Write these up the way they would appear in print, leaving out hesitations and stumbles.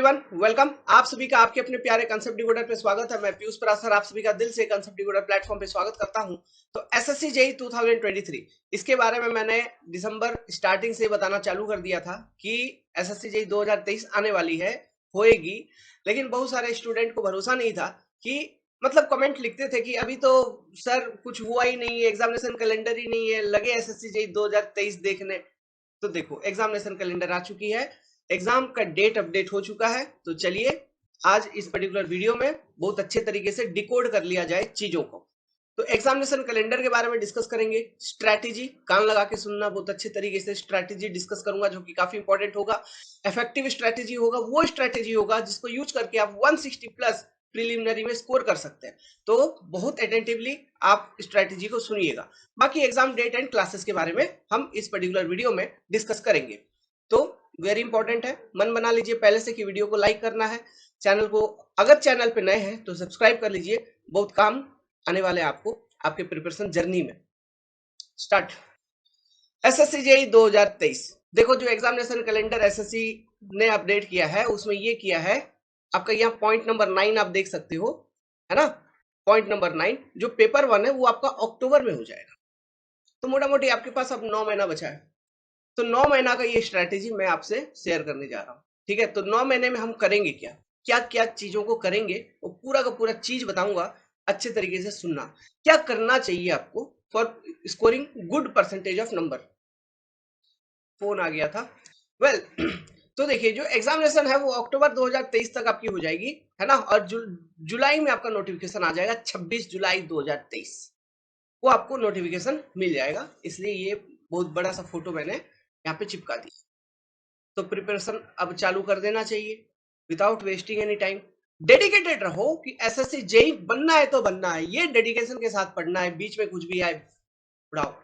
Everyone welcome. आप सभी का आपके अपने प्यारे कंसेप्ट डिकोडर पे स्वागत है। मैं पीयूष पराशर आप सभी का दिल से कंसेप्ट डिकोडर प्लेटफॉर्म पे स्वागत करता हूं। तो एसएससी जेई 2023 इसके बारे में मैंने दिसंबर स्टार्टिंग से बताना चालू कर दिया था कि एसएससी जेई 2023 आने वाली है, होएगी। लेकिन बहुत सारे स्टूडेंट को भरोसा नहीं था कि मतलब कमेंट लिखते थे कि अभी तो सर कुछ हुआ ही नहीं है, एग्जामिनेशन कैलेंडर ही नहीं है, लगे एसएससी जेई 2023 देखने। तो देखो एग्जामिनेशन कैलेंडर आ चुकी है, एग्जाम का डेट अपडेट हो चुका है। तो चलिए आज इस पर्टिकुलर वीडियो में बहुत अच्छे तरीके से डिकोड कर लिया जाए चीजों को। तो एग्जामिनेशन कैलेंडर के बारे में डिस्कस करेंगे, स्ट्रैटेजी कान लगा के सुनना, बहुत अच्छे तरीके से स्ट्रैटेजी डिस्कस करूंगा जो कि काफी इंपॉर्टेंट होगा। इफेक्टिव स्ट्रैटेजी होगा, वो स्ट्रैटेजी होगा जिसको यूज करके आप 160 प्लस प्रीलिमिनरी में स्कोर कर सकते हैं। तो बहुत अटेंटिवली आप स्ट्रैटेजी को सुनिएगा। बाकी एग्जाम डेट एंड क्लासेस के बारे में हम इस पर्टिकुलर वीडियो में डिस्कस करेंगे। तो वेरी इंपॉर्टेंट है, मन बना लीजिए पहले से कि वीडियो को लाइक करना है, चैनल को अगर चैनल पे नए हैं तो सब्सक्राइब कर लीजिए, बहुत काम आने वाले आपको आपके प्रिपरेशन जर्नी में। स्टार्ट। एसएससी जेई 2023 देखो, जो एग्जामिनेशन कैलेंडर एसएससी ने अपडेट किया है उसमें ये किया है, आपका यहाँ पॉइंट नंबर 9 आप देख सकते हो, है ना। पॉइंट नंबर 9 जो पेपर 1 है वो आपका अक्टूबर में हो जाएगा। तो मोटा मोटी आपके पास अब 9 महीना बचा है। तो 9 महीना का ये स्ट्रैटेजी मैं आपसे शेयर करने जा रहा हूँ। ठीक है, तो 9 महीने में हम करेंगे क्या क्या क्या चीजों को करेंगे, वो पूरा का पूरा चीज बताऊंगा। अच्छे तरीके से सुनना, क्या करना चाहिए आपको for scoring good percentage of number. Phone आ गया था। वेल तो देखिए, जो एग्जामिनेशन है वो अक्टूबर 2023 तक आपकी हो जाएगी, है ना। और जुलाई में आपका नोटिफिकेशन आ जाएगा, 26 जुलाई 2023 वो आपको नोटिफिकेशन मिल जाएगा। इसलिए ये बहुत बड़ा सा फोटो मैंने यहाँ पे चिपका दिया। तो प्रिपरेशन अब चालू कर देना चाहिए without wasting any time. Dedicated रहो कि एसएससी जेई बनना है तो बनना है, ये डेडिकेशन के साथ पढ़ना है, बीच में कुछ भी आए पढ़ाओ।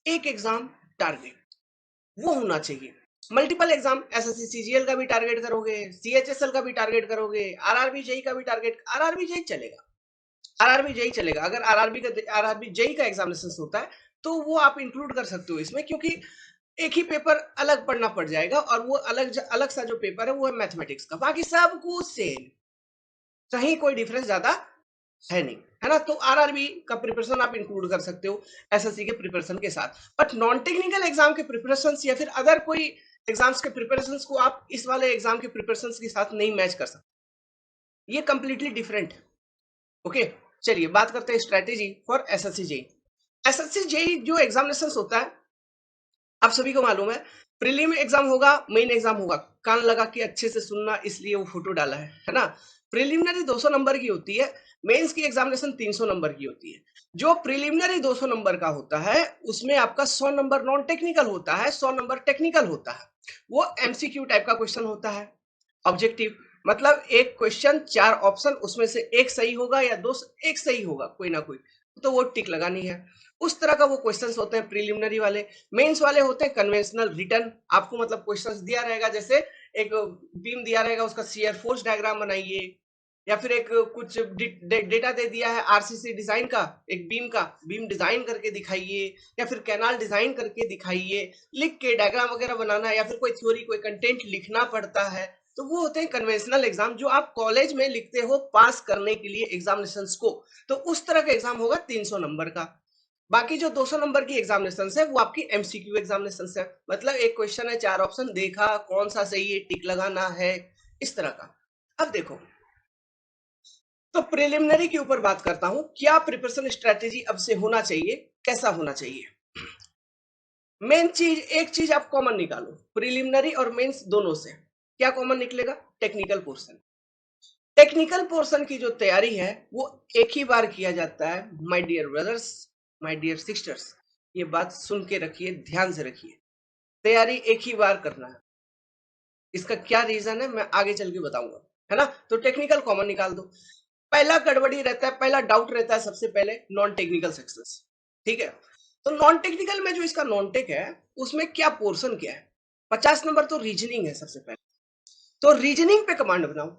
एक एग्जाम टारगेट वो होना चाहिए। मल्टीपल एग्जाम, एसएससी सीजीएल का भी टारगेट करोगे, सीएचएसएल का भी टारगेट करोगे, आरआरबी जेई का भी टारगेट, आरआरबी जेई चलेगा, आरआरबी जेई चलेगा। अगर आरआरबी जेई का एग्जामिनेशन होता है तो वो आप इंक्लूड कर सकते हो इसमें, क्योंकि एक ही पेपर अलग पढ़ना पड़ जाएगा और वो अलग अलग सा जो पेपर है वो है मैथमेटिक्स का, बाकी सब कुछ सेम, कहीं कोई डिफरेंस ज्यादा है नहीं, है ना। तो आरआरबी का प्रिपरेशन आप इंक्लूड कर सकते हो एसएससी के प्रिपरेशन के साथ। बट नॉन टेक्निकल एग्जाम के प्रिपरेशन या फिर अदर कोई एग्जाम्स के प्रिपरेशन को आप इस वाले एग्जाम के प्रिपरेशन के साथ नहीं मैच कर सकते, ये कंप्लीटली डिफरेंट है। ओके, चलिए बात करते हैं strategy for SSC JE. SSC JE जो एग्जामिनेशन होता है आप सभी को मालूम है, प्रीलिम एग्जाम होगा, मेन एग्जाम होगा। कान लगा के अच्छे से सुनना, इसलिए वो फोटो डाला है ना। प्रीलिमिनरी 200 नंबर की होती है, मेंस की एग्जामिनेशन 300 नंबर की होती है। जो प्रीलिमिनरी 200 नंबर का होता है उसमें आपका 100 नंबर नॉन टेक्निकल होता है, 100 नंबर टेक्निकल होता है। वो एमसीक्यू टाइप का क्वेश्चन होता है, ऑब्जेक्टिव, मतलब एक क्वेश्चन 4 ऑप्शन, उसमें से एक सही होगा या दो, एक सही होगा कोई ना कोई, तो वो टिक लगानी है। उस तरह का वो क्वेश्चंस होते हैं प्रीलिमिनरी वाले। मेंस वाले होते हैं कन्वेंशनल रिटर्न, आपको मतलब क्वेश्चंस दिया रहेगा, जैसे एक बीम दिया रहेगा उसका शियर फोर्स डायग्राम बनाइए, या फिर एक कुछ डेटा दे दिया है आरसीसी डिजाइन का, एक बीम का बीम डिजाइन करके दिखाइए, या फिर कैनाल डिजाइन करके दिखाइए, लिख के डायग्राम वगैरह बनाना है, या फिर कोई थ्योरी कोई कंटेंट लिखना पड़ता है। तो वो होते हैं कन्वेंशनल एग्जाम जो आप कॉलेज में लिखते हो पास करने के लिए एग्जामिनेशन को। तो उस तरह का एग्जाम होगा 300 नंबर का। बाकी जो 200 नंबर की एग्जामिनेशन है वो आपकी एमसीक्यू एग्जामिनेशन है, मतलब एक क्वेश्चन है 4 ऑप्शन, देखा कौन सा सही है, टिक लगाना है, इस तरह का। अब देखो, तो प्रिलिमिनरी के ऊपर बात करता हूं, क्या प्रिपरेशन स्ट्रेटेजी अब से होना चाहिए, कैसा होना चाहिए। मेन चीज, एक चीज आप कॉमन निकालो प्रिलिमिनरी और मेंस दोनों से, क्या कॉमन निकलेगा, टेक्निकल पोर्शन। टेक्निकल पोर्शन की जो तैयारी है वो एक ही बार किया जाता है my dear brothers, my dear sisters, ये बात सुन के रखिए, ध्यान से रखिए, तैयारी एक ही बार करना है। इसका क्या रीजन है मैं आगे चल के बताऊंगा, है ना। तो टेक्निकल कॉमन निकाल दो। पहला गड़बड़ी रहता है, पहला डाउट रहता है सबसे पहले नॉन टेक्निकल सक्सेस। ठीक है, तो नॉन टेक्निकल में जो इसका नॉन टेक है उसमें क्या पोर्शन क्या है, 50 नंबर तो रीजनिंग है सबसे पहले। तो रीजनिंग पे कमांड बनाओ,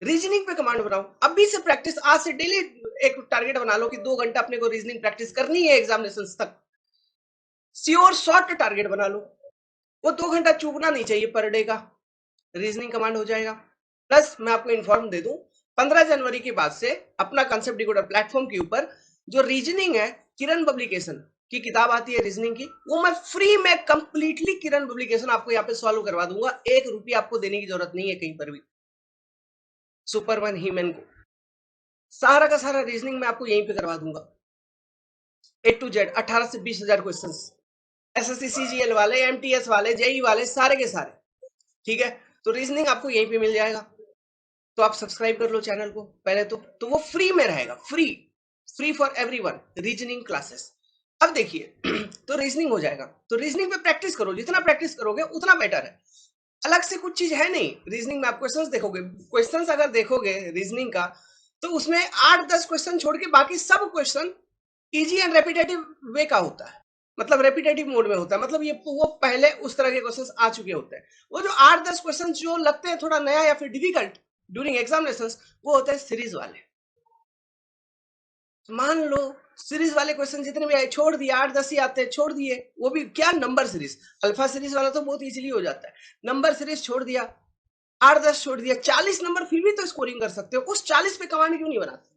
रीजनिंग पे कमांड बनाओ अभी से, प्रैक्टिस आज से डेली एक टारगेट बना लो कि 2 घंटा अपने को रीजनिंग प्रैक्टिस करनी है एग्जामिनेशन तक। श्योर शॉर्ट टारगेट बना लो, वो 2 घंटा चूकना नहीं चाहिए पर डे का। रीजनिंग कमांड हो जाएगा। प्लस मैं आपको इन्फॉर्म दे दूं, 15 जनवरी के बाद से अपना कंसेप्ट डिकोडर प्लेटफॉर्म के ऊपर जो रीजनिंग है, किरण पब्लिकेशन की किताब आती है रीजनिंग की, वो मैं फ्री में कंप्लीटली किरण पब्लिकेशन आपको यहाँ पे सॉल्व करवा दूंगा। 1 रुपया आपको देने की जरूरत नहीं है कहीं पर भी। सुपरमैन हीमैन को सारा का सारा रीजनिंग मैं आपको यहीं पे करवा दूंगा, ए टू जेड। 18 से 20 हजार क्वेश्चन, एसएससी सीजीएल वाले, एमटीएस वाले, जेई वाले, सारे के सारे। ठीक है, तो रीजनिंग आपको यहीं पे मिल जाएगा। तो आप सब्सक्राइब कर लो चैनल को पहले तो वो फ्री में रहेगा, free free for everyone, reasoning classes. अब देखिए तो रीजनिंग हो जाएगा, तो रीजनिंग पे प्रैक्टिस करो, जितना प्रैक्टिस करोगे उतना बेटर है। अलग से कुछ चीज है नहीं रीजनिंग में। आप क्वेश्चंस देखोगे, क्वेश्चंस अगर देखोगे रीजनिंग का, तो उसमें 8-10 क्वेश्चन छोड़ के बाकी सब क्वेश्चन इजी एंड रेपिटेटिव वे का होता है, मतलब रेपिटेटिव मोड में होता है। मतलब ये वो पहले उस तरह के क्वेश्चंस आ चुके होते हैं। वो जो 8-10 क्वेश्चन जो लगते हैं थोड़ा नया या फिर डिफिकल्ट ड्यूरिंग एग्जामिनेशंस, वो होते हैं सीरीज वाले। मान लो सीरीज वाले क्वेश्चन जितने भी आए छोड़ दिए, 8-10 ही आते हैं, छोड़ दिए। वो भी क्या, नंबर सीरीज। अल्फा सीरीज वाला तो बहुत इजीली हो जाता है, नंबर सीरीज छोड़ दिया, 8-10 छोड़ दिया, 40 नंबर फिर भी तो स्कोरिंग कर सकते हो। उस 40 पे कमांड क्यों नहीं बनाते?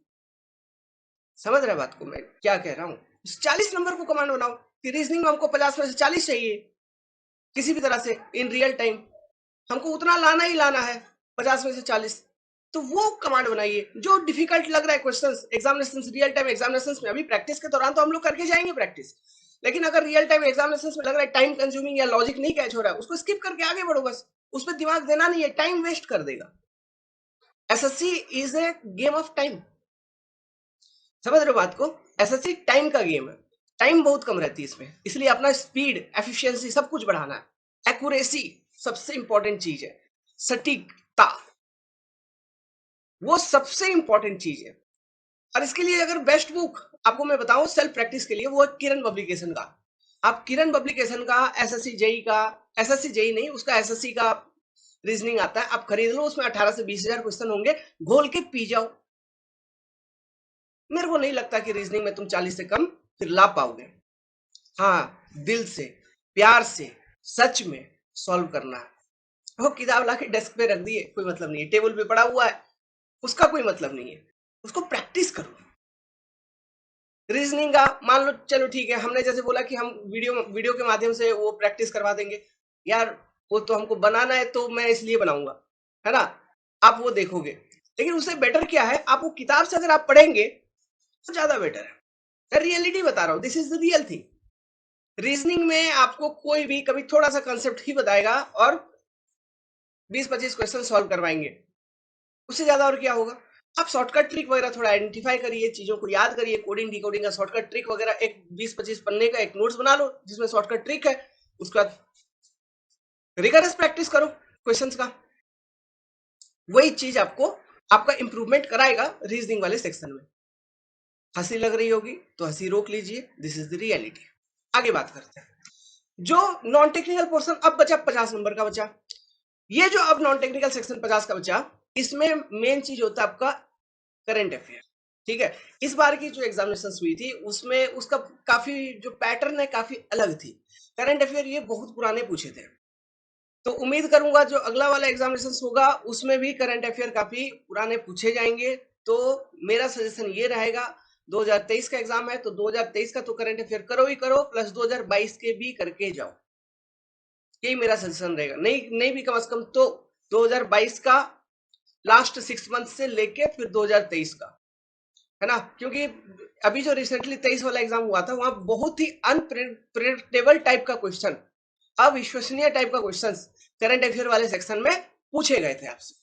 समझ रहे बात को मैं क्या कह रहा हूँ? 40 नंबर को कमांड बनाओ कि रीजनिंग में हमको 50 में से 40 चाहिए किसी भी तरह से इन रियल टाइम, हमको उतना लाना ही लाना है, 50 में से 40। तो वो कमांड बनाइए जो डिफिकल्ट लग रहा है questions examination, real time examination में। अभी प्रैक्टिस के दौरान तो हम लोग करके जाएंगे प्रैक्टिस, लेकिन अगर रियल टाइम एग्जामिनेशन में लग रहा है टाइम कंज्यूमिंग या लॉजिक नहीं कैच हो रहा है, उसको स्किप करके आगे बढ़ो बस। उस पर दिमाग देना नहीं है, टाइम वेस्ट कर देगा। SSC is a game of time, समझ रहे हो बात को? एसएससी टाइम का गेम है, टाइम बहुत कम रहती है इसमें, इसलिए अपना स्पीड, एफिशिएंसी सब कुछ बढ़ाना है। एक्यूरेसी सबसे इंपॉर्टेंट चीज है, सटीकता वो सबसे इंपॉर्टेंट चीज है। और इसके लिए अगर बेस्ट बुक आपको मैं बताऊं सेल्फ प्रैक्टिस के लिए, वो है किरण पब्लिकेशन का। आप किरण पब्लिकेशन का एसएससी जेई का, एसएससी जेई नहीं उसका एसएससी का रीजनिंग आता है, आप खरीद लो। उसमें 18 से 20 हजार क्वेश्चन होंगे, घोल के पी जाओ। मेरे को नहीं लगता कि रीजनिंग में तुम 40 से कम फिर ला पाओगे। हाँ, दिल से, प्यार से, सच में सॉल्व करना है। वो किताब ला के डेस्क पे रख दिए कोई मतलब नहीं है, टेबल पे पड़ा हुआ है उसका कोई मतलब नहीं है, उसको प्रैक्टिस करो। रीजनिंग का मान लो, चलो ठीक है, हमने जैसे बोला कि हम वीडियो वीडियो के माध्यम से वो प्रैक्टिस करवा देंगे। यार वो तो हमको बनाना है तो मैं इसलिए बनाऊंगा, है ना? आप वो देखोगे, लेकिन उससे बेटर क्या है, आप वो किताब से अगर आप पढ़ेंगे तो ज्यादा बेटर है। मैं रियलिटी बता रहा हूँ, this is the real thing. Reasoning में आपको कोई भी कभी थोड़ा सा कंसेप्ट ही बताएगा और 20-25 क्वेश्चन सॉल्व करवाएंगे, उससे ज्यादा और क्या होगा? आप शॉर्टकट ट्रिक वगैरह थोड़ा आइडेंटिफाई करिए, चीजों को याद करिए, कोडिंग डिकोडिंग का शॉर्टकट ट्रिक वगैरह एक 20-25 पन्ने का एक नोट्स बना लो जिसमें शॉर्टकट ट्रिक है। उसके बाद रिगरस प्रैक्टिस करो क्वेश्चंस का। वही चीज आपको आपका इंप्रूवमेंट कराएगा रीजनिंग वाले सेक्शन में। हंसी लग रही होगी तो हंसी रोक लीजिए, दिस इज द रियलिटी। आगे बात करते हैं, जो नॉन टेक्निकल पोर्शन अब बचा 50 नंबर का बचा। ये जो अब नॉन टेक्निकल सेक्शन 50 का बचा, इसमें मेन चीज होता है आपका करंट अफेयर। ठीक है, इस बार की जो एग्जामिनेशन हुई थी उसमें उसका काफी जो पैटर्न है काफी अलग थी। करंट अफेयर ये बहुत पुराने पूछे थे, तो उम्मीद करूंगा जो अगला वाला एग्जामिनेशन होगा उसमें भी करंट अफेयर काफी पुराने पूछे जाएंगे। तो मेरा सजेशन ये रहेगा, 2023 का एग्जाम है तो 2023 का तो करंट अफेयर करो ही करो, प्लस 2022 के भी करके जाओ। यही मेरा सजेशन रहेगा, नहीं नहीं भी कम से कम तो 2022 का लास्ट 6 मंथ से लेके फिर 2023 का, है ना? क्योंकि अभी जो रिसेंटली 23 वाला एग्जाम हुआ था वहां बहुत ही अनप्रेडिक्टेबल टाइप का क्वेश्चन, अविश्वसनीय टाइप का क्वेश्चन करंट अफेयर वाले सेक्शन में पूछे गए थे आपसे।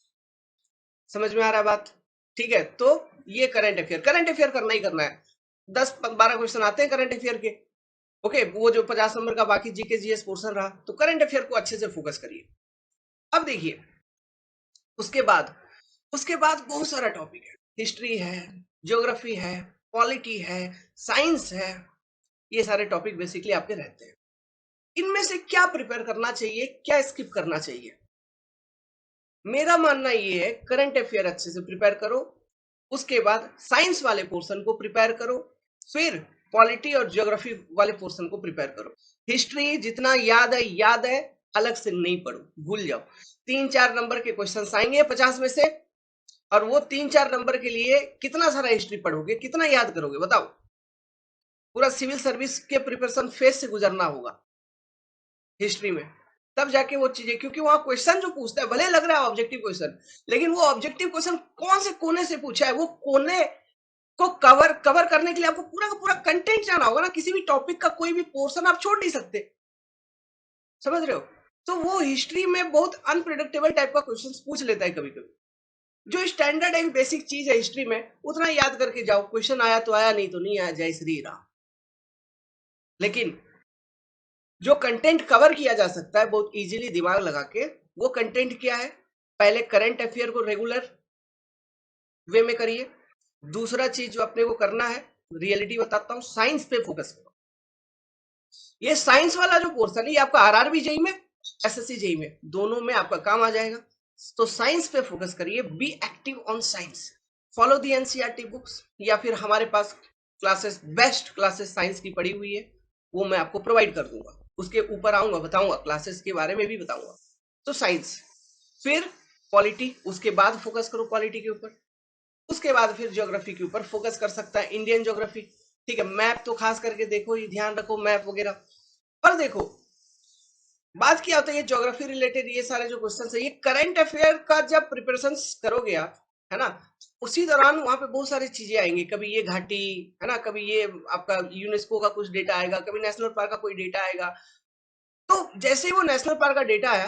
समझ में आ रहा है बात? ठीक है, तो ये करंट अफेयर करना ही करना है। 10-12 क्वेश्चन आते हैं करंट अफेयर के। ओके, वो जो 50 नंबर का बाकी जीके जीएस पोर्शन रहा, तो करंट अफेयर को अच्छे से फोकस करिए। अब देखिए उसके बाद, उसके बाद बहुत सारा टॉपिक है, हिस्ट्री है, ज्योग्राफी है, पॉलिटी है, साइंस है। ये सारे टॉपिक बेसिकली आपके रहते हैं। इनमें से क्या प्रिपेयर करना चाहिए, क्या स्किप करना चाहिए? मेरा मानना ये है करंट अफेयर अच्छे से प्रिपेयर करो, उसके बाद साइंस वाले पोर्शन को प्रिपेयर करो, फिर पॉलिटी और ज्योग्राफी वाले पोर्शन को प्रिपेयर करो। हिस्ट्री जितना याद है याद है, अलग से नहीं पढ़ो, भूल जाओ। 3-4 नंबर के क्वेश्चन आएंगे 50 में से, और वो 3-4 नंबर के लिए कितना सारा हिस्ट्री पढ़ोगे, कितना याद करोगे बताओ? पूरा सिविल सर्विस के प्रिपरेशन फेज से गुजरना होगा हिस्ट्री में, तब जाके वो चीजें, क्योंकि वहां क्वेश्चन जो पूछता है भले लग रहा है ऑब्जेक्टिव क्वेश्चन, लेकिन वो ऑब्जेक्टिव क्वेश्चन कौन से कोने से पूछा है, वो कोने को कवर करने के लिए आपको पूरा का पूरा कंटेंट जाना होगा ना। किसी भी टॉपिक का कोई भी पोर्शन आप छोड़ नहीं सकते, समझ रहे हो? तो वो हिस्ट्री में बहुत अनप्रिडिक्टेबल टाइप का क्वेश्चन पूछ लेता है कभी कभी। जो स्टैंडर्ड एंड बेसिक चीज है हिस्ट्री में, उतना याद करके जाओ, क्वेश्चन आया तो आया, नहीं तो नहीं आया, जय श्री राम। लेकिन जो कंटेंट कवर किया जा सकता है बहुत इजीली दिमाग लगा के, वो कंटेंट क्या है? पहले करंट अफेयर को रेगुलर वे में करिए। दूसरा चीज जो अपने को करना है, रियलिटी बताता हूं, साइंस पे फोकस करो। ये साइंस वाला जो पोर्शन है, ये आपका आरआरबी जेई में, एसएससी जेई में, दोनों में आपका काम आ जाएगा। तो साइंस पे फोकस करिए, be active on science, follow the NCERT books, या फिर हमारे पास क्लासेस, बेस्ट क्लासेस साइंस की पड़ी हुई है, वो मैं आपको प्रोवाइड कर दूंगा। उसके ऊपर आऊंगा, बताऊंगा, क्लासेस के बारे में भी बताऊंगा। तो साइंस, फिर पॉलिटी, उसके बाद फोकस करो पॉलिटी के ऊपर। उसके बाद फिर ज्योग्राफी के ऊपर फोकस कर सकता है, इंडियन ज्योग्राफी। ठीक है, मैप तो खास करके देखो, ये ध्यान रखो मैप वगैरह। पर देखो बात क्या होता है, ये ज्योग्राफी रिलेटेड ये सारे जो क्वेश्चन है, ये करंट अफेयर का जब प्रिपरेशन करोगे आप, है ना, उसी दौरान वहां पे बहुत सारी चीजें आएंगी। कभी ये घाटी, है ना, कभी ये आपका यूनेस्को का कुछ डेटा आएगा, कभी नेशनल पार्क का कोई डेटा आएगा। तो जैसे ही वो नेशनल पार्क का डेटा आया,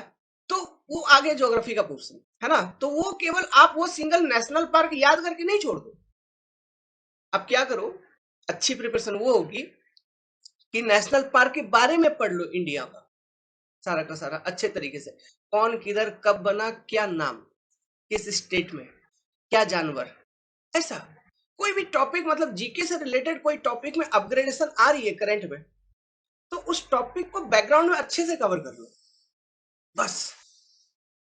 तो वो आगे ज्योग्राफी का पोर्शन, है ना, तो वो केवल आप वो सिंगल नेशनल पार्क याद करके नहीं छोड़ दो। अब क्या करो, अच्छी प्रिपरेशन वो होगी कि नेशनल पार्क के बारे में पढ़ लो, इंडिया का सारा का सारा अच्छे तरीके से, कौन किधर कब बना, क्या नाम, किस स्टेट में, क्या जानवर, ऐसा कोई भी टॉपिक, मतलब जीके से रिलेटेड कोई टॉपिक में अपग्रेडेशन आ रही है करंट में, तो उस टॉपिक को बैकग्राउंड में अच्छे से कवर कर लो बस।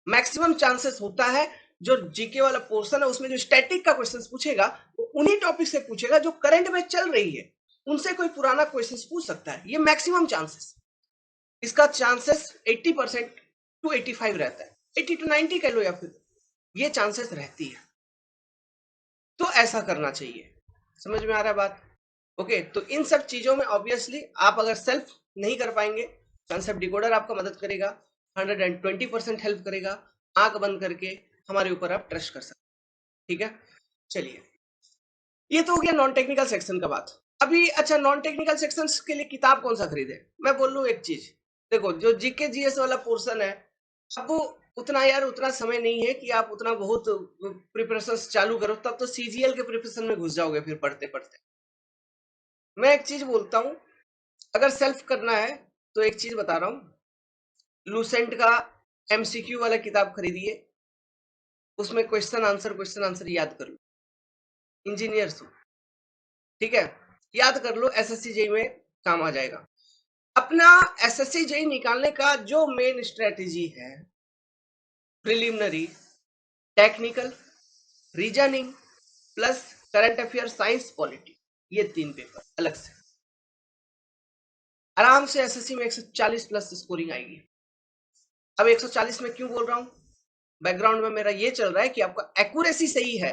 मैक्सिमम चांसेस होता है जो जीके वाला पोर्शन है उसमें जो स्टैटिक का क्वेश्चन पूछेगा, वो उन्हीं टॉपिक से पूछेगा जो करंट में चल रही है, उनसे कोई पुराना क्वेश्चन पूछ सकता है, ये मैक्सिमम चांसेस। इसका चांसेस 80% टू 85 रहता है, 80 टू 90 कह लो, या फिर ये चांसेस रहती है। तो ऐसा करना चाहिए, समझ में आ रहा है बात? ओके, तो इन सब चीजों में ऑब्वियसली आप अगर सेल्फ नहीं कर पाएंगे, कंसेप्ट डिकोडर आपका मदद करेगा, 120% हेल्प करेगा। आंख बंद करके हमारे ऊपर आप ट्रस्ट कर सकते, ठीक है? चलिए, ये तो हो गया नॉन टेक्निकल सेक्शन का बात। अभी अच्छा, नॉन टेक्निकल सेक्शन के लिए किताब कौन सा खरीदे? मैं बोल लू एक चीज, देखो जो जीके जीएस वाला पोर्शन है, अब वो उतना यार उतना समय नहीं है कि आप उतना बहुत प्रिपरेशन चालू करो, तब तो सीजीएल के प्रिपरेशन में घुस जाओगे फिर पढ़ते पढ़ते। मैं एक चीज बोलता हूं, अगर सेल्फ करना है तो एक चीज बता रहा हूं, लूसेंट का एमसीक्यू वाला किताब खरीदिए, उसमें क्वेश्चन आंसर याद कर लो, इंजीनियर्स हो, ठीक है, याद कर लो, एसएससी जेई में काम आ जाएगा। अपना एसएससी जेई निकालने का जो मेन स्ट्रेटेजी है, preliminary, technical, reasoning plus current affair, science, polity, ये 3 पेपर अलग से, आराम से एसएससी में 140 प्लस स्कोरिंग आएगी। अब 140 में क्यों बोल रहा हूं, बैकग्राउंड में मेरा ये चल रहा है कि आपका एक्यूरेसी सही है,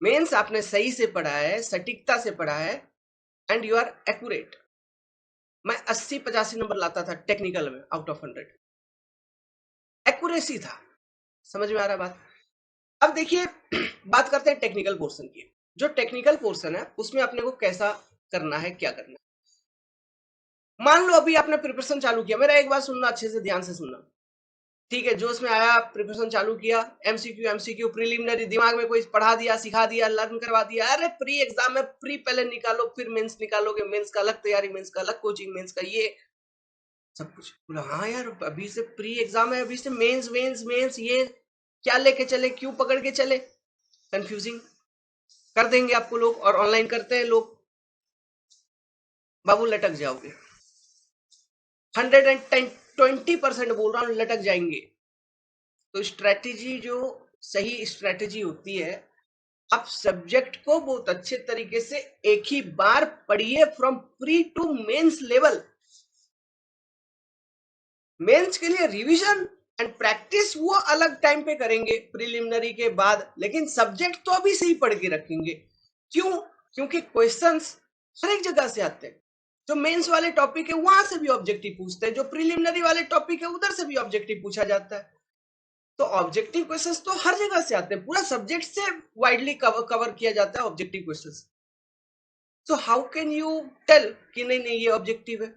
मेंस आपने सही से पढ़ा है, सटीकता से पढ़ा है, एंड यू आर एक्यूरेट। मैं 80-85 नंबर लाता था टेक्निकल में आउट ऑफ 100, एक्यूरेसी था। समझ में आ रहा है बात? अब देखिए बात करते हैं टेक्निकल पोर्शन की। जो टेक्निकल पोर्शन है उसमें अपने को कैसा करना है, क्या करना है। मान लो अभी आपने प्रिपरेशन चालू किया, मेरा एक बार सुनना, अच्छे से ध्यान से सुनना, ठीक है? जो उसमें आया, प्रिपरेशन चालू किया, एमसीक्यू प्रिलिमिनरी दिमाग में कोई पढ़ा दिया, सिखा दिया, लर्न करवा दिया, अरे प्री एग्जाम में प्री पहले निकालो, फिर मेंस निकालोगे, मेंस का अलग तैयारी, मेंस का अलग कोचिंग, मेंस का ये सब कुछ। बोला हाँ यार, अभी से प्री एग्जाम है, अभी से मेंस मेंस मेंस, ये क्या लेके चले, क्यों पकड़ के चले? कंफ्यूजिंग कर देंगे आपको लोग, और ऑनलाइन करते हैं लोग, बाबू लटक जाओगे। 120% बोल रहा हूँ, लटक जाएंगे। तो स्ट्रेटेजी जो सही स्ट्रेटेजी होती है, आप सब्जेक्ट को बहुत अच्छे तरीके से एक ही बार पढ़िए, from pre to mains level. Mains के लिए रिवीजन एंड प्रैक्टिस वो अलग टाइम पे करेंगे प्रिलिमिनरी के बाद, लेकिन सब्जेक्ट तो अभी से ही पढ़ के रखेंगे। क्यों? क्योंकि क्वेश्चंस हर एक जगह से आते हैं। जो मेंस वाले टॉपिक है वहां से भी ऑब्जेक्टिव पूछते हैं, जो प्रिलिमिनरी वाले टॉपिक है उधर से भी ऑब्जेक्टिव पूछा जाता है। तो ऑब्जेक्टिव क्वेश्चंस तो हर जगह से आते हैं, पूरा सब्जेक्ट से वाइडली कवर किया जाता है objective questions. So how can you tell कि नहीं नहीं ये ऑब्जेक्टिव है,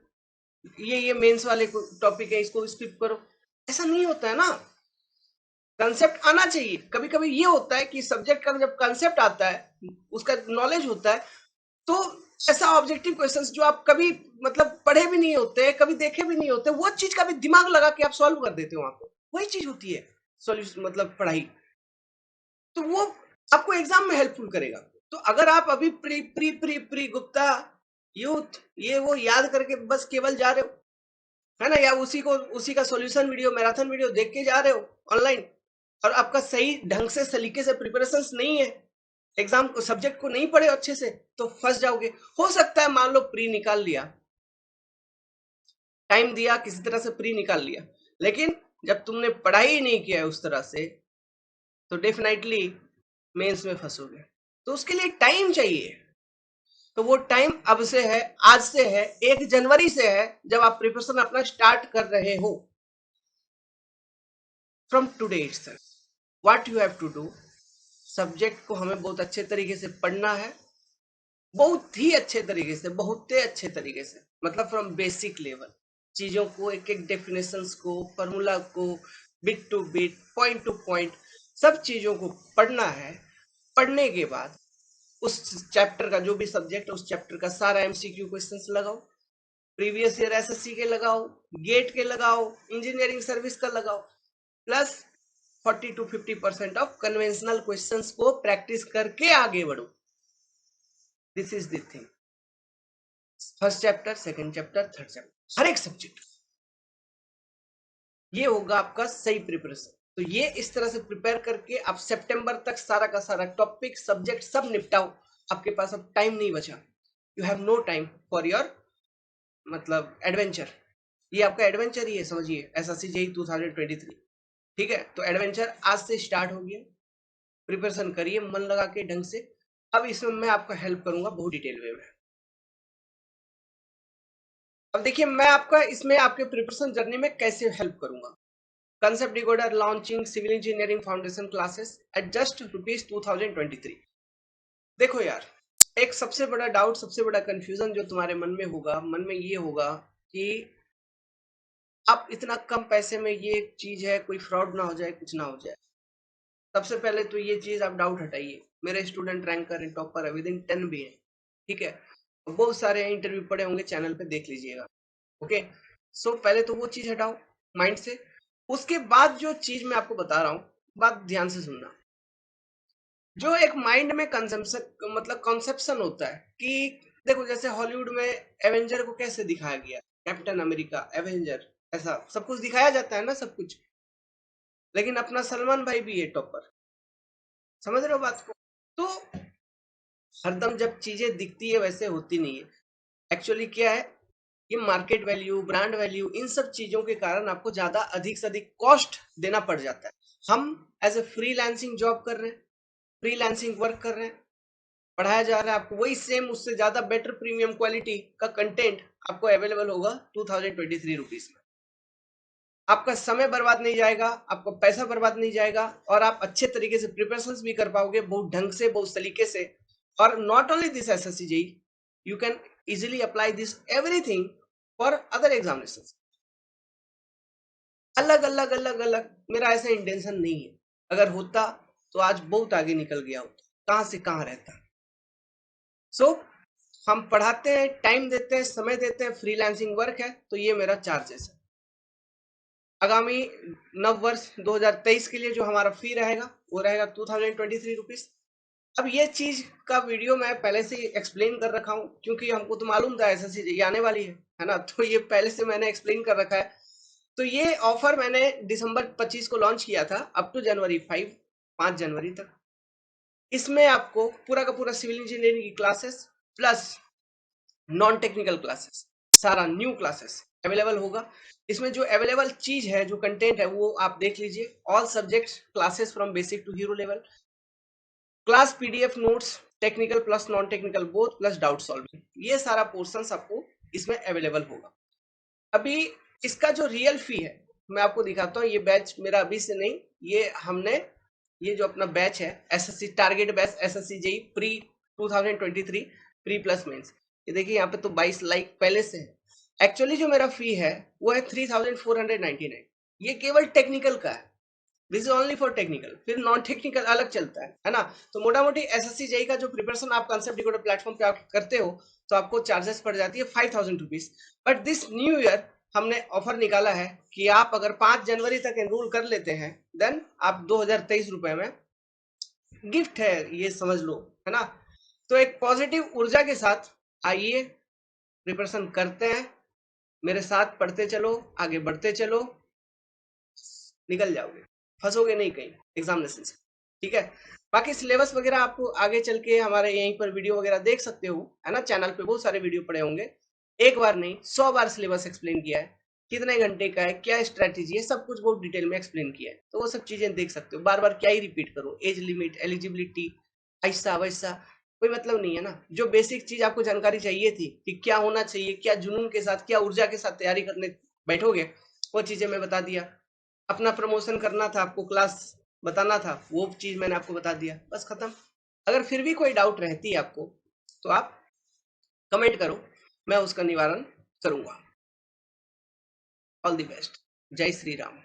ये मेंस वाले टॉपिक है इसको स्किप करो? ऐसा नहीं होता है ना। कंसेप्ट आना चाहिए। कभी कभी ये होता है कि सब्जेक्ट का जब कंसेप्ट आता है, उसका नॉलेज होता है, तो ऐसा ऑब्जेक्टिव क्वेश्चंस जो आप कभी मतलब पढ़े भी नहीं होते, कभी देखे भी नहीं होते, वो चीज का भी दिमाग लगा के आप सॉल्व कर देते हो वहां पे। वही चीज होती है सॉल्यूशन, मतलब पढ़ाई। तो वो आपको एग्जाम में हेल्पफुल करेगा। तो अगर आप अभी pre pre pre pre Gupta youth ये वो याद करके बस केवल जा रहे हो, है ना, या उसी का सॉल्यूशन वीडियो, मैराथन वीडियो देख के जा रहे हो ऑनलाइन, और आपका सही ढंग से सलीके से प्रिपरेशन नहीं है, एग्जाम को सब्जेक्ट को नहीं पढ़े अच्छे से, तो फंस जाओगे। हो सकता है मान लो प्री निकाल लिया, टाइम दिया किसी तरह से प्री निकाल लिया, लेकिन जब तुमने पढ़ाई ही नहीं किया है उस तरह से, तो डेफिनेटली मेंस में फंसोगे। तो उसके लिए टाइम चाहिए। तो वो टाइम अब से है, आज से है, 1 जनवरी से है, जब आप प्रिपरेशन अपना स्टार्ट कर रहे हो। From today itself what you have to do, subject को हमें बहुत अच्छे तरीके से पढ़ना है, बहुत ही अच्छे तरीके से, बहुत ही अच्छे तरीके से, मतलब फ्रॉम बेसिक लेवल, चीजों को एक एक डेफिनेशंस को, फॉर्मूला को, bit two bit, point two point, सब चीजों को पढ़ना है। पढ़ने के बाद उस चैप्टर का जो भी सब्जेक्ट है उस चैप्टर का सारा एमसीक्यू क्वेश्चंस लगाओ, प्रीवियस ईयर एसएससी के लगाओ, गेट के लगाओ, इंजीनियरिंग सर्विस का लगाओ, plus 40 to 50% of conventional questions को प्रैक्टिस करके आगे बढ़ो। This is the thing. First chapter, second chapter, third chapter, हर एक सब्जेक्ट, ये होगा आपका सही प्रिपरेशन। तो ये इस तरह से प्रिपेयर करके आप सितंबर तक सारा का सारा टॉपिक सब्जेक्ट सब निपटाओ। आपके पास अब टाइम नहीं बचा, you have no time for your मतलब एडवेंचर। ये आपका एडवेंचर ही है समझिए, एसएससी जेईई 2023। ठीक है, तो एडवेंचर आज से स्टार्ट हो गया। प्रिपरेशन करिए मन लगा के ढंग से। अब इसमें मैं आपका हेल्प करूंगा बहुत डिटेल वे में। अब देखिए मैं आपका इसमें आपके प्रिपरेशन जर्नी में कैसे हेल्प करूंगा। Concept decoder launching civil engineering foundation classes at just ₹2023। देखो यार, एक सबसे बड़ा डाउट, सबसे बड़ा कंफ्यूजन जो तुम्हारे मन में होगा, मन में ये होगा कि अब इतना कम पैसे में ये चीज है, कोई फ्रॉड ना हो जाए, कुछ ना हो जाए। सबसे पहले तो ये चीज आप डाउट हटाइए, मेरे स्टूडेंट रैंकर है, टॉपर है, विदिन 10 भी है। ठीक है, बहुत सारे इंटरव्यू पड़े होंगे, चैनल पे देख लीजिएगा। ओके, सो पहले तो वो चीज हटाओ माइंड से। उसके बाद जो चीज मैं आपको बता रहा हूँ, बात ध्यान से सुनना। जो एक माइंड में कंसेप्शन मतलब कॉन्सेप्शन होता है कि देखो जैसे हॉलीवुड में एवेंजर को कैसे दिखाया गया, कैप्टन अमेरिका, एवेंजर, ऐसा सब कुछ दिखाया जाता है ना, सब कुछ। लेकिन अपना सलमान भाई भी है टॉपर, समझ रहे हो बात को? तो हरदम जब चीजें दिखती है वैसे होती नहीं है। एक्चुअली क्या है, ये मार्केट वैल्यू, ब्रांड वैल्यू, इन सब चीजों के कारण आपको ज्यादा अधिक से अधिक कॉस्ट देना पड़ जाता है। हम एज ए फ्रीलांसिंग जॉब कर रहे हैं, फ्रीलांसिंग वर्क कर रहे हैं, पढ़ाया जा रहा है आपको वही सेम, उससे ज्यादा बेटर प्रीमियम क्वालिटी का कंटेंट आपको अवेलेबल होगा 2023 रुपीज में। आपका समय बर्बाद नहीं जाएगा, आपका पैसा बर्बाद नहीं जाएगा, और आप अच्छे तरीके से प्रिपरेशन भी कर पाओगे, बहुत ढंग से, बहुत तरीके से। और not only this SSC JEE, you can easily apply this everything for other examination. अलग अलग अलग अलग, मेरा ऐसा इंटेंशन नहीं है। अगर होता तो आज बहुत आगे निकल गया होता, कहां से कहां रहता। सो हम पढ़ाते हैं, टाइम देते हैं, समय देते हैं, फ्रीलांसिंग वर्क है, तो ये मेरा चार्जेस है। आगामी नव वर्ष 2023 के लिए जो हमारा फी रहेगा वो रहेगा 2023 रुपीज। अब ये चीज का वीडियो मैं पहले से एक्सप्लेन कर रखा हूँ, क्योंकि हमको तो मालूम था ऐसा चीज आने वाली है ना, तो ये पहले से मैंने एक्सप्लेन कर रखा है। तो ये ऑफर मैंने दिसंबर 25 को लॉन्च किया था, अप टू जनवरी 5 जनवरी तक। इसमें आपको पूरा का पूरा सिविल इंजीनियरिंग की classes plus non technical classes, सारा न्यू क्लासेस अवेलेबल होगा। इसमें जो अवेलेबल चीज है, जो कंटेंट है, वो आप देख लीजिए। All subjects classes from basic to hero level, class PDF notes, technical plus non technical both, plus doubt solving, ये सारा पोर्शन आपको इसमें अवेलेबल होगा। अभी इसका जो रियल फी है मैं आपको दिखाता हूँ। ये बैच मेरा अभी से नहीं, ये हमने, ये जो अपना बैच है SSC target batch SSC JE pre 2023 pre plus mains, ये देखिए यहाँ पे तो 22 लाइक पहले से है। एक्चुअली जो मेरा फी है वो है 3499, ये केवल टेक्निकल का है। This is only for technical, फिर नॉन टेक्निकल अलग चलता है ना। तो मोटा मोटी एसएससी जेई का जो प्रिपरेशन आप कंसेप्ट डिकोडर प्लेटफॉर्म पे आप करते हो तो आपको चार्जेस पड़ जाती है 5000 rupees. But this new year हमने ऑफर निकाला है कि आप अगर 5 जनवरी तक एनरोल कर लेते हैं देन आप 2023 रुपए में गिफ्ट है, ये समझ लो, है ना। तो एक पॉजिटिव ऊर्जा के साथ आइए प्रिपरेशन करते हैं, मेरे साथ पढ़ते चलो, आगे बढ़ते चलो, निकल जाओगे, फंसोगे नहीं कहीं एग्जामिनेशन से, ठीक है। बाकी सिलेबस वगैरह आप आगे चल के हमारे यहीं पर वीडियो वगैरह देख सकते हो, है ना। चैनल पे बहुत सारे वीडियो पड़े होंगे, एक बार नहीं 100 बार सिलेबस एक्सप्लेन किया है, कितने घंटे का है, क्या स्ट्रेटेजी है, सब कुछ बहुत डिटेल में एक्सप्लेन किया है। तो वो सब चीजें देख सकते हो, बार बार क्या ही रिपीट करूं, एज लिमिट, एलिजिबिलिटी, ऐसा वैसा, कोई मतलब नहीं है ना। जो बेसिक चीज आपको जानकारी चाहिए थी कि क्या होना चाहिए, क्या जुनून के साथ, क्या ऊर्जा के साथ तैयारी करने बैठोगे, वो चीजें मैं बता दिया। अपना प्रमोशन करना था, आपको क्लास बताना था, वो चीज मैंने आपको बता दिया, बस खत्म। अगर फिर भी कोई डाउट रहती है आपको तो आप कमेंट करो, मैं उसका निवारण करूंगा। ऑल द बेस्ट, जय श्री राम।